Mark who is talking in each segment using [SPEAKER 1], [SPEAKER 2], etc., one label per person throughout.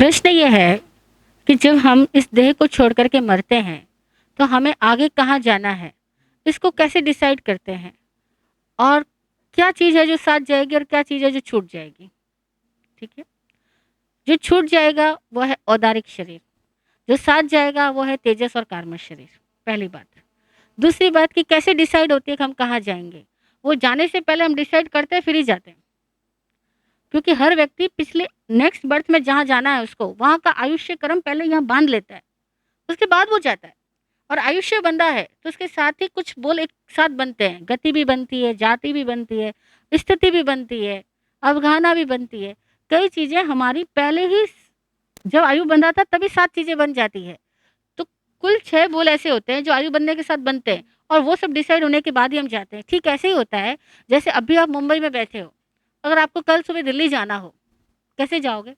[SPEAKER 1] प्रश्न ये है कि जब हम इस देह को छोड़ कर के मरते हैं, तो हमें आगे कहाँ जाना है, इसको कैसे डिसाइड करते हैं? और क्या चीज़ है जो साथ जाएगी और क्या चीज़ है जो छूट जाएगी? ठीक है? जो छूट जाएगा वो है औदारिक शरीर, जो साथ जाएगा वो है तेजस और कार्मश शरीर, पहली बात। दूसरी बात कि कैसे डिसाइड होती है कि हम कहाँ जाएँगे? वो जाने से पहले हम डिसाइड करते हैं फिर ही जाते हैं। क्योंकि हर व्यक्ति पिछले नेक्स्ट बर्थ में जहाँ जाना है उसको, वहाँ का आयुष्य क्रम पहले यहाँ बाँध लेता है, उसके बाद वो जाता है। और आयुष्य बंधा है, तो उसके साथ ही कुछ बोल एक साथ बनते हैं, गति भी बनती है, जाति भी बनती है, स्थिति भी बनती है, अवगाहना भी बनती है। कई चीज़ें हमारी पहले ही जब आयु बंधा था तभी 7 चीज़ें बन जाती है। तो कुल 6 बोल ऐसे होते हैं जो आयु बनने के साथ बनते हैं और वो सब डिसाइड होने के बाद ही हम जाते हैं। ठीक ऐसे ही होता है, जैसे अभी आप मुंबई में बैठे हो, अगर आपको कल सुबह दिल्ली जाना हो, कैसे जाओगे?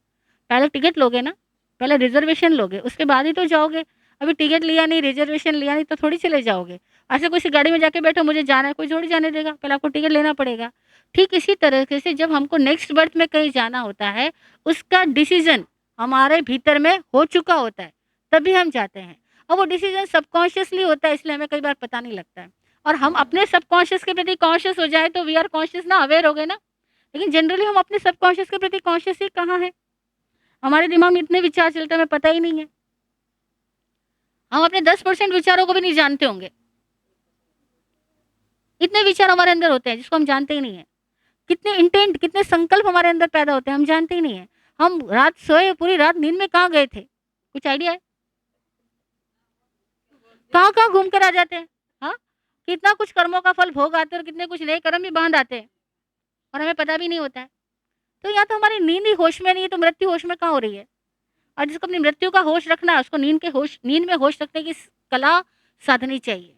[SPEAKER 1] पहले टिकट लोगे ना, पहले रिज़र्वेशन लोगे, उसके बाद ही तो जाओगे। अभी टिकट लिया नहीं, रिज़र्वेशन लिया नहीं तो थोड़ी चले जाओगे। ऐसे किसी गाड़ी में जाके बैठो मुझे जाना है, कोई थोड़ी जाने देगा, पहले आपको टिकट लेना पड़ेगा। ठीक इसी तरीके से जब हमको नेक्स्ट बर्थ में कहीं जाना होता है, उसका डिसीज़न हमारे भीतर में हो चुका होता है, तभी हम जाते हैं। और वो डिसीज़न सबकॉन्शियसली होता है इसलिए हमें कई बार पता नहीं लगता है। और हम अपने सबकॉन्शियस के प्रति कॉन्शियस हो जाएँ तो वी आर कॉन्शियस ना, अवेयर हो गए ना। लेकिन जनरली हम अपने सबकॉन्शियस के प्रति कॉन्शियस ही कहाँ हैं? हमारे दिमाग में इतने विचार चलते हैं हमें पता ही नहीं है। हम अपने 10% विचारों को भी नहीं जानते होंगे। इतने विचार हमारे अंदर होते हैं जिसको हम जानते ही नहीं है। कितने इंटेंट, कितने संकल्प हमारे अंदर पैदा होते हैं हम जानते ही नहीं है। हम रात सोए, पूरी रात नींद में कहाँ गए थे? कुछ आइडिया है? कहाँ-कहाँ घूम कर आ जाते हैं? हाँ? कितना कुछ कर्मों का फल भोग आते हैं और कितने कुछ नए कर्म भी बाँध आते हैं और हमें पता भी नहीं होता है। तो या तो हमारी नींद ही होश में नहीं है तो मृत्यु होश में कहाँ हो रही है? और जिसको अपनी मृत्यु का होश रखना है उसको नींद में होश रखने की कला साधनी चाहिए।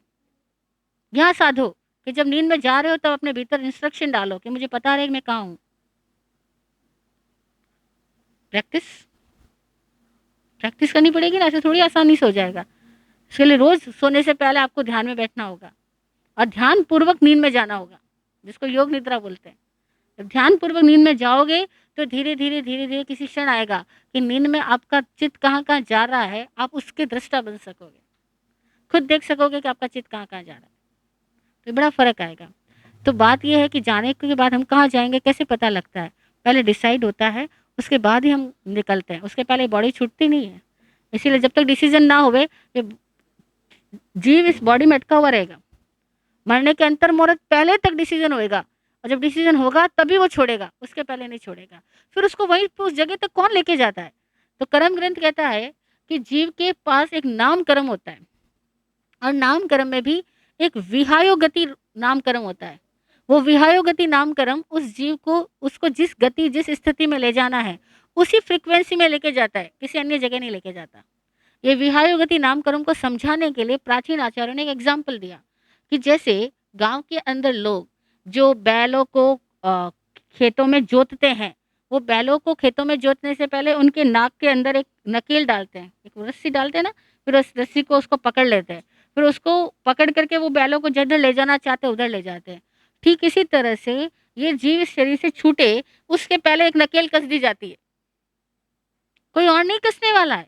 [SPEAKER 1] यहाँ साधो कि जब नींद में जा रहे हो तब अपने भीतर इंस्ट्रक्शन डालो कि मुझे पता रहे कि मैं कहाँ हूँ। प्रैक्टिस प्रैक्टिस करनी पड़ेगी ना, ऐसे थोड़ी आसानी से हो जाएगा। इसके लिए रोज़ सोने से पहले आपको ध्यान में बैठना होगा और ध्यानपूर्वक नींद में जाना होगा, जिसको योग निद्रा बोलते हैं। जब ध्यानपूर्वक नींद में जाओगे तो धीरे-धीरे, धीरे-धीरे किसी क्षण आएगा कि नींद में आपका चित्त कहाँ-कहाँ जा रहा है, आप उसके दृष्टा बन सकोगे। खुद देख सकोगे कि आपका चित्त कहाँ-कहाँ जा रहा है। तो बड़ा फ़र्क आएगा। तो बात ये है कि जाने के बाद हम कहाँ जाएँगे कैसे पता लगता है? पहले डिसाइड होता है, उसके बाद ही हम निकलते हैं, उसके पहले बॉडी छूटती नहीं है। इसीलिए जब तक डिसीज़न ना होवे, ये जीव इस बॉडी में अटका हुआ रहेगा। मरने के अंतर मुहूर्त पहले तक डिसीज़न होएगा और जब डिसीज़न होगा तभी वो छोड़ेगा, उसके पहले नहीं छोड़ेगा। फिर उसको वहीं पे उस जगह तक कौन लेके जाता है? तो कर्म ग्रंथ कहता है कि जीव के पास एक नाम कर्म होता है और नाम कर्म में भी एक विहायोगति नाम कर्म होता है। वो विहायोगति नाम कर्म उस जीव को उसको जिस गति, जिस स्थिति में ले जाना है, उसी फ्रीक्वेंसी में लेके जाता है, किसी अन्य जगह नहीं लेके जाता। ये विहायोगति नाम कर्म को समझाने के लिए प्राचीन आचार्यों ने एक एग्ज़ाम्पल दिया कि जैसे गाँव के अंदर लोग जो बैलों को खेतों में जोतते हैं, वो बैलों को खेतों में जोतने से पहले उनके नाक के अंदर एक नकेल डालते हैं, एक रस्सी डालते हैं ना, फिर उस रस्सी को उसको पकड़ लेते हैं। फिर उसको पकड़ करके वो बैलों को जिधर ले जाना चाहते हैं उधर ले जाते हैं। ठीक इसी तरह से ये जीव इस शरीर से छूटे उसके पहले एक नकेल कस दी जाती है। कोई और नहीं कसने वाला है।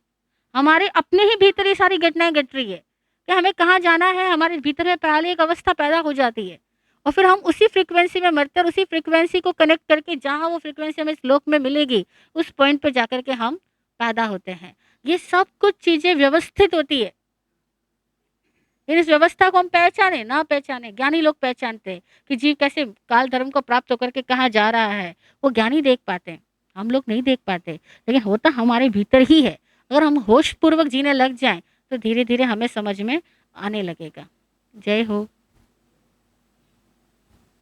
[SPEAKER 1] हमारे अपने ही भीतर ये सारी घटनाएँ घट रही है कि हमें कहाँ जाना है, हमारे भीतर में पहले एक अवस्था पैदा हो जाती है और फिर हम उसी फ्रीक्वेंसी में मरते हैं और उसी फ्रीक्वेंसी को कनेक्ट करके जहाँ वो फ्रीक्वेंसी हमें इस लोक में मिलेगी, उस पॉइंट पे जाकर के हम पैदा होते हैं। ये सब कुछ चीज़ें व्यवस्थित होती है। लेकिन इस व्यवस्था को हम पहचाने, ना पहचाने, ज्ञानी लोग पहचानते हैं कि जीव कैसे काल धर्म को प्राप्त होकर के कहाँ जा रहा है, वो ज्ञानी देख पाते हैं। हम लोग नहीं देख पाते, लेकिन होता हमारे भीतर ही है। अगर हम होशपूर्वक जीने लग जाएँ, तो धीरे-धीरे हमें समझ में आने लगेगा। जय हो।